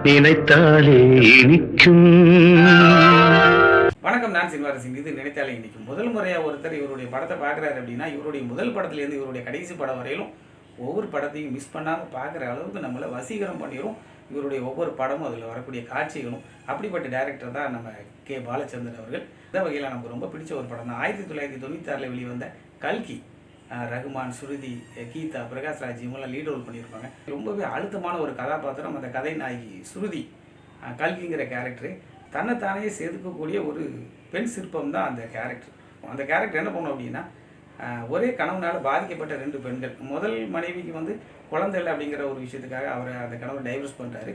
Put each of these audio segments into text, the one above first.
நினைத்தாலே இனிக்கும். வணக்கம், நான் சின்வாரசிங். இது நினைத்தாலே இனிக்கும். முதல் முறையாக ஒருத்தர் இவருடைய படத்தை பார்க்குறாரு அப்படின்னா, இவருடைய முதல் படத்துலேருந்து இவருடைய கடைசி படம் வரையிலும் ஒவ்வொரு படத்தையும் மிஸ் பண்ணாமல் பார்க்குற அளவுக்கு நம்மளை வசீகரம் பண்ணிடும் இவருடைய ஒவ்வொரு படமும், அதில் வரக்கூடிய காட்சிகளும். அப்படிப்பட்ட டைரக்டர் தான் நம்ம கே பாலச்சந்தர் அவர்கள். இந்த வகையில் நமக்கு ரொம்ப பிடிச்ச ஒரு படம் தான் 1996 வெளிவந்த கல்கி. ரகுமான், ஸ்ருதி, கீதா, பிரகாஷ்ராஜ் இவங்களாம் லீட் ரோல் பண்ணியிருப்பாங்க. ரொம்பவே அழுத்தமான ஒரு கதாபாத்திரம். அந்த கதை நாயகி ஸ்ருதி, கல்கிங்கிற கேரக்டரு தன்னைத்தானே செதுக்கக்கூடிய ஒரு பெண் சிற்பம் தான் அந்த கேரக்டர். அந்த கேரக்டர் என்ன பண்ணும் அப்படின்னா, ஒரே கணவனால் பாதிக்கப்பட்ட 2 பெண்கள். முதல் மனைவிக்கு வந்து குழந்தை இல்லை அப்படிங்கிற ஒரு விஷயத்துக்காக அவர் அந்த கணவர் டைவர்ஸ் பண்ணுறாரு.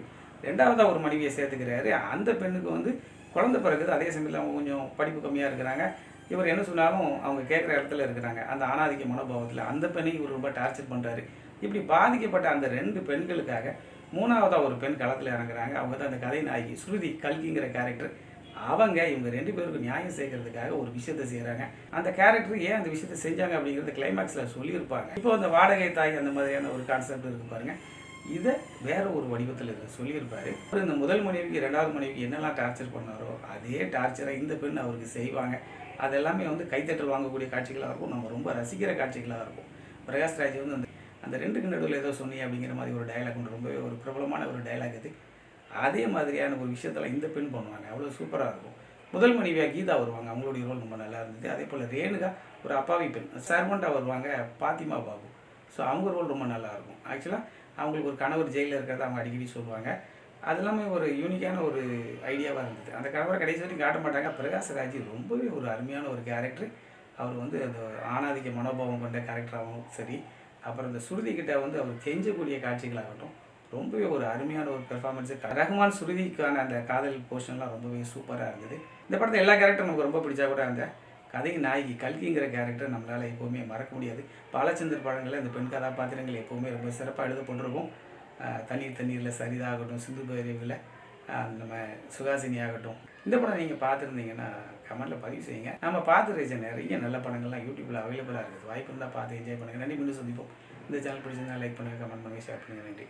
2வதாக ஒரு மனைவியை சேர்த்துக்கிறாரு. அந்த பெண்ணுக்கு வந்து குழந்தை பிறகுது. அதே சமயத்தில் அவங்க கொஞ்சம் படிப்பு கம்மியாக இருக்கிறாங்க. இவர் என்ன சொன்னாலும் அவங்க கேட்குற இடத்துல இருக்கிறாங்க. அந்த ஆணாதிக்க மனோபாவத்தில் அந்த பெண்ணை இவர் ரொம்ப டார்ச்சர் பண்ணுறாரு. இப்படி பாதிக்கப்பட்ட அந்த 2 பெண்களுக்காக 3வதாக ஒரு பெண் களத்தில் இறங்குறாங்க. அவங்க தான் அந்த கதை நாயகி ஸ்ருதி, கல்கிங்கிற கேரக்டர். அவங்க இவங்க 2 பேருக்கு நியாயம் செய்கிறதுக்காக ஒரு விஷயத்தை செய்கிறாங்க. அந்த கேரக்டர் ஏன் அந்த விஷயத்தை செஞ்சாங்க அப்படிங்கிறது கிளைமேக்ஸில் சொல்லியிருப்பாங்க. இப்போ அந்த வாடகை தாய் அந்த மாதிரியான ஒரு கான்செப்ட் இருக்குது பாருங்கள். இதை வேற ஒரு வடிவத்தில் சொல்லியிருப்பார். இந்த முதல் மனைவிக்கு 2வது மனைவிக்கு என்னெல்லாம் டார்ச்சர் பண்ணாரோ அதே டார்ச்சரை இந்த பெண் அவருக்கு செய்வாங்க. அது எல்லாமே வந்து கைத்தட்டல் வாங்கக்கூடிய காட்சிகளாக இருக்கும். நம்ம ரொம்ப ரசிக்கிற காட்சிகளாக இருக்கும். பிரகாஷ்ராஜ் வந்து அந்த 2க்கு நடுவில் ஏதோ சொன்னீங்க அப்படிங்கிற மாதிரி ஒரு டைலாக் ஒன்று, ரொம்பவே ஒரு பிரபலமான ஒரு டைலாக் அது. அதே மாதிரியான ஒரு விஷயத்தில் இந்த பெண் பண்ணுவாங்க. அவ்வளோ சூப்பராக இருக்கும். முதல் மனைவியாக கீதா வருவாங்க. அவங்களுடைய ரோல் ரொம்ப நல்லா இருந்தது. அதே போல் ரேணுகா ஒரு அப்பாவி பெண் சர்வெண்ட்டாக வருவாங்க, பாத்திமா பாபு. ஸோ அவங்க ரோல் ரொம்ப நல்லாயிருக்கும். ஆக்சுவலாக அவங்களுக்கு ஒரு கணவர் ஜெயிலில் இருக்கிறத அவங்க அடிக்கடி சொல்லுவாங்க. அது எல்லாமே ஒரு யூனிக்கான ஒரு ஐடியாவாக இருந்தது. அந்த கணவரை கடைசி வரைக்கும் காட்ட மாட்டாங்க. பிரகாஷ்ராஜ் ரொம்பவே ஒரு அருமையான ஒரு கேரக்டர். அவர் வந்து அந்த ஆணாதிக்க மனோபாவம் கொண்ட கேரக்டராகவும் சரி, அப்புறம் இந்த ஸ்ருதி கிட்ட வந்து அவர் கெஞ்சக்கூடிய காட்சிகளாகட்டும், ரொம்பவே ஒரு அருமையான ஒரு பெர்ஃபார்மன்ஸு. ரகுமான் ஸ்ருதிக்கான அந்த காதல் போர்ஷன்லாம் ரொம்பவே சூப்பராக இருந்தது. இந்த படத்தை எல்லா கேரக்டரும் நமக்கு ரொம்ப பிடிச்சா கூட அந்த கதை நாயகி கல்கிங்கிற கேரக்டர் நம்மளால் எப்போவுமே மறக்க முடியாது. பாலச்சந்தர் படங்களில் இந்த பெண் கதாபாத்திரங்கள் எப்போவுமே ரொம்ப சிறப்பாக எழுதப்பட்டிருக்கும். தண்ணீரில் சரிதாகட்டும், சிந்து பைரவியில் நம்ம சுகாசினி ஆகட்டும். இந்த படம் நீங்கள் பார்த்துருந்தீங்கன்னா கமெண்ட்டில் பதிவு செய்யுங்க. நம்ம பார்த்து நிறைய நல்ல படங்கள்லாம் யூடியூப்பில் அவைலபிளாக இருக்குது. வாய்ப்பு இருந்தால் பார்த்து என்ஜாய் பண்ணுங்கள். நன்றி. மீண்டும் சந்திப்போம். இந்த சேனல் பிடிச்சிருந்தா லைக் பண்ணுங்கள், கமெண்ட் பண்ணுங்கள், ஷேர் பண்ணுங்கள். நன்றி.